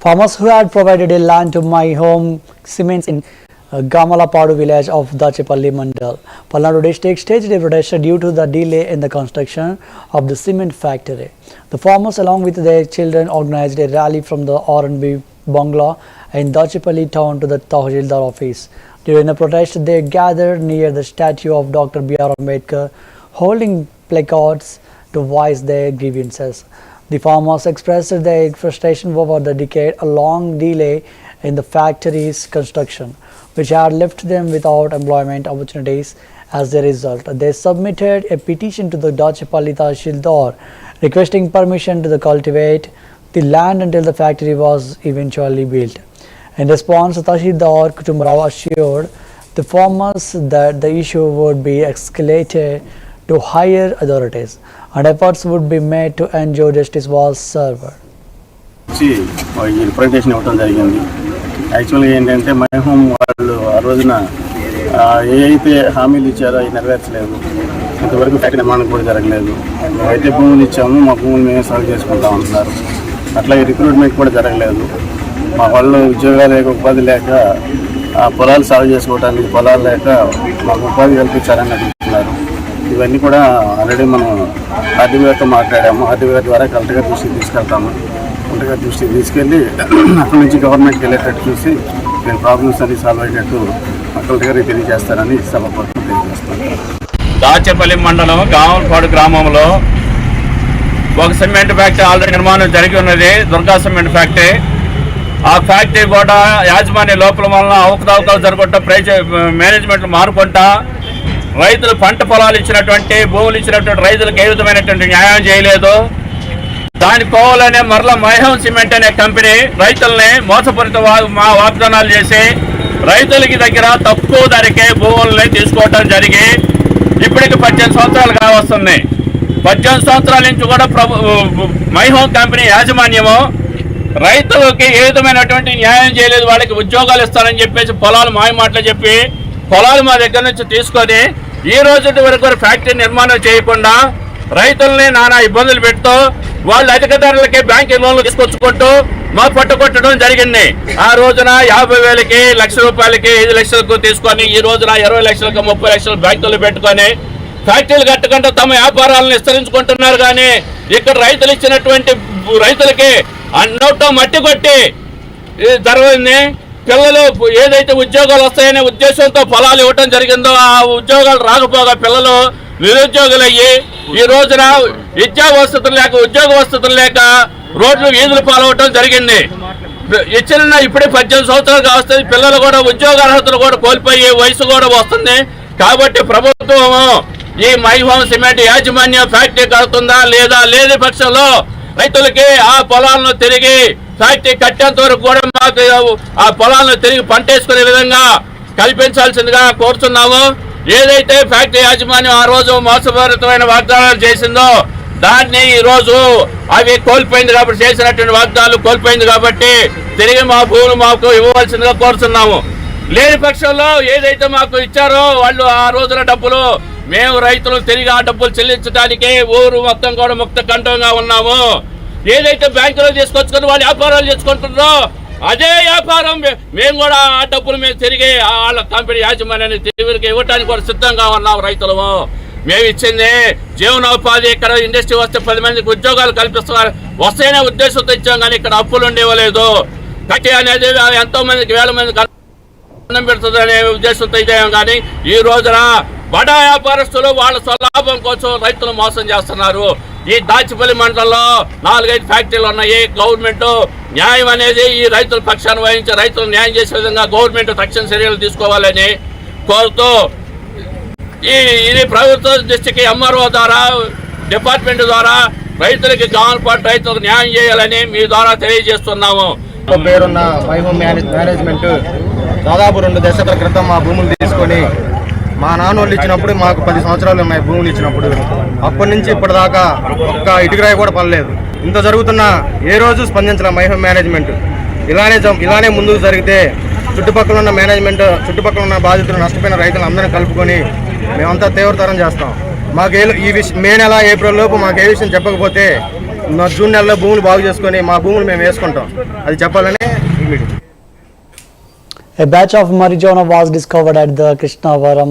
Farmers who had provided a land to My Home Cements in Gamalapadu village of Dachepalli Mandal, Palnadu district staged a protest due to the delay in the construction of the cement factory. The farmers along with their children organized a rally from the R&B Bungalow in Dachepalli town to the Tahsildar office. During the protest, they gathered near the statue of Dr. B.R. Ambedkar, holding placards to voice their grievances. The farmers expressed their frustration over the decade-long delay in the factory's construction, which had left them without employment opportunities. As a result, they submitted a petition to the Dachepalli Tahsildar requesting permission to cultivate the land until the factory was eventually built. In response, Tahsildar Kutumrao assured the farmers that the issue would be escalated to higher authorities and efforts would be made to ensure justice was served. Representation ఇవ్వడం జరిగింది. యాక్చువల్గా ఏంటంటే my home వాళ్ళు ఆ రోజున ఏవైతే హామీలు ఇచ్చారో అవి నెరవేర్చలేదు. ఇంతవరకు ఫ్యాక్టరీ నిర్మాణం కూడా జరగలేదు. అయితే భూములు ఇచ్చాము, మా భూములు మేమే సాగు చేసుకుంటాం అంటున్నారు. అట్లాగే రిక్రూట్మెంట్ కూడా జరగలేదు. మా వాళ్ళు ఉద్యోగాలు లేక, ఉపాధి లేక, పొలాలు సాగు చేసుకోవడానికి పొలాలు లేక మాకు ఉపాధి కల్పించారని అడుగుతున్నారు. ఇవన్నీ కూడా ఆల్రెడీ మనం ఆర్డీఓ గారితో మాట్లాడాము. ఆర్డీఓ గారి ద్వారా కలెక్టర్ గారి దృష్టికి తీసుకెళ్తాము. కలెక్టర్ గారి దృష్టికి తీసుకెళ్ళి అక్కడి నుంచి గవర్నమెంట్కి వెళ్ళేటట్టు చూసి నేను ప్రాబ్లమ్స్ అన్ని సాల్వ్ అయ్యేటట్టు కలెక్టర్ గారికి తెలియజేస్తారని సభాపూర్వకంగా తెలియజేస్తాను. దాచేపల్లి మండలం గామలపాడు గ్రామంలో ఒక సిమెంట్ ఫ్యాక్టరీ ఆల్రెడీ నిర్మాణం జరిగి ఉన్నది, దుర్గా సిమెంట్ ఫ్యాక్టరీ. ఆ ఫ్యాక్టరీ కూడా యాజమాన్య లోపల వలన అవకతవకలు జరగకుండా మేనేజ్మెంట్లు మారుకుంటా రైతులు పంట పొలాలు ఇచ్చినటువంటి భూములు ఇచ్చినటువంటి రైతులకు ఏ విధమైనటువంటి న్యాయం చేయలేదు. దాని పోవాలనే మరలా మై హోమ్ సిమెంట్ అనే కంపెనీ రైతుల్ని మోసపూరిత వాగ్దానాలు చేసి రైతులకి దగ్గర తక్కువ ధరకే భూములని తీసుకోవటం జరిగి ఇప్పటికి 18 సంవత్సరాలు కావస్తుంది. 18 సంవత్సరాల నుంచి కూడా మై హోమ్ కంపెనీ యాజమాన్యము రైతులకి ఏ విధమైనటువంటి న్యాయం చేయలేదు. వాళ్ళకి ఉద్యోగాలు ఇస్తారని చెప్పేసి పొలాలు మాయమాటలు చెప్పి పొలాలు మా దగ్గర నుంచి తీసుకొని ఈ రోజు వరకు ఫ్యాక్టరీ నిర్మాణం చేయకుండా రైతుల్ని నానా ఇబ్బందులు పెడుతూ వాళ్ళు అధిక ధరలకి బ్యాంక్ లోన్లు తీసుకొచ్చుకుంటూ మా పట్టుకొట్టడం జరిగింది. ఆ రోజున 50,000కి, ₹1,00,000కి, 5 లక్షలకు తీసుకొని ఈ రోజున 20 లక్షలకు, 30 లక్షలు బ్యాంకులు పెట్టుకొని ఫ్యాక్టరీలు కట్టుకుంటూ తమ వ్యాపారాలను విస్తరించుకుంటున్నారు. కానీ ఇక్కడ రైతులు ఇచ్చినటువంటి రైతులకి నోట్లో మట్టి కొట్టి జరిగింది. పిల్లలు ఏదైతే ఉద్యోగాలు వస్తాయనే ఉద్దేశంతో పొలాలు ఇవ్వటం జరిగిందో ఆ ఉద్యోగాలు రాకపోగా పిల్లలు నిరుద్యోగులయ్యి ఈ రోజున విద్యా వసతులు లేక, ఉద్యోగ వసతులు లేక రోడ్లు వీధులు పాలవటం జరిగింది. ఇచ్చిన ఇప్పుడే 18 సంవత్సరాలు వస్తుంది. పిల్లలు కూడా ఉద్యోగ అర్హతలు కూడా కోల్పోయే వయసు కూడా వస్తుంది. కాబట్టి ప్రభుత్వం ఈ మై హోమ్ సిమెంట్ యాజమాన్యం ఫ్యాక్టరీ కడుతుందా లేదా, లేని పక్షంలో రైతులకి ఆ పొలాలను తిరిగి ఫ్యాక్టరీ కట్టేంత వరకు కూడా మాకు ఆ పొలాలను తిరిగి పంటేసుకునే విధంగా కల్పించాల్సిందిగా కోరుతున్నాము. ఏదైతే ఫ్యాక్టరీ యాజమాన్యం ఆ రోజు మోసపూరితమైన వాగ్దానాలు చేసిందో దాన్ని ఈ రోజు అవి కోల్పోయింది కాబట్టి, చేసినటువంటి వాగ్దానాలు కోల్పోయింది కాబట్టి తిరిగి మా భూములు మాకు ఇవ్వవలసిందిగా కోరుతున్నాము. లేని పక్షంలో ఏదైతే మాకు ఇచ్చారో వాళ్ళు ఆ రోజుల డబ్బులు మేము రైతులు తిరిగి ఆ డబ్బులు చెల్లించడానికే ఊరు మొత్తం కూడా ముక్త కంఠంగా ఉన్నాము. ఏదైతే బ్యాంకులో తీసుకొచ్చుకుని వాళ్ళు వ్యాపారాలు చేసుకుంటున్నారో అదే వ్యాపారం మేము కూడా ఆ డబ్బులు మేము తిరిగి వాళ్ళ కంపెనీ యాజమాన్యాన్ని తిరిగి ఇవ్వడానికి కూడా సిద్ధంగా ఉన్నాం. రైతులము మేము ఇచ్చింది జీవనోపాధి, ఇక్కడ ఇండస్ట్రీ వస్తే 10 మందికి ఉద్యోగాలు కల్పిస్తున్నారు వస్తాయనే ఉద్దేశంతో ఇచ్చాం. కానీ ఇక్కడ అప్పులు ఉండేవలేదు. కట్టి అనేది ఎంతో మందికి 1000 మందికి అన్నం పెడుతుంది అనే ఉద్దేశంతో ఇచ్చాం. కానీ ఈ రోజున బడా వ్యాపారస్తులు వాళ్ళ స్వలాభం కోసం రైతులు మోసం చేస్తున్నారు. ఈ దాచేపల్లి మండలంలో 4-5 ఫ్యాక్టరీలు ఉన్నాయి. గవర్నమెంట్ న్యాయం అనేది ఈ రైతుల పక్షాన్ని వహించి రైతులు న్యాయం చేసే విధంగా గవర్నమెంట్ తక్షణ చర్యలు తీసుకోవాలని కోరుతూ ఇది ప్రభుత్వ దృష్టికి ఎంఆర్ఓ ద్వారా, డిపార్ట్మెంట్ ద్వారా రైతులకి గామలపాడు రైతులకు న్యాయం చేయాలని మీ ద్వారా తెలియజేస్తున్నాము. పేరున్న మై హోమ్ మేనేజ్మెంట్ దాదాపు 2 దశకల క్రితం మా భూములు తీసుకొని మా నాన్న వాళ్ళు ఇచ్చినప్పుడు మాకు 10 సంవత్సరాలు ఉన్నాయి భూములు ఇచ్చినప్పుడు. అప్పటి నుంచి ఇప్పటిదాకా ఒక్క ఇటుకరాయి కూడా పడలేదు. ఇంత జరుగుతున్నా ఏ రోజు స్పందించాల మై హోమ్ మేనేజ్మెంట్. ఇలానే ముందుకు జరిగితే చుట్టుపక్కల ఉన్న మేనేజ్మెంట్, చుట్టుపక్కల ఉన్న బాధితులు, నష్టపోయిన రైతులు అందరినీ కలుపుకొని మేమంతా తీవ్రతరం చేస్తాం. మాకు ఈ మే నెల, ఏప్రిల్ లోపు మాకు ఏ విషయం చెప్పకపోతే జూన్ నెలలో భూములు బాగు చేసుకొని మా భూములు మేము వేసుకుంటాం. అది చెప్పాలని ఈ meeting. A batch of marijuana was discovered at the Krishnavaram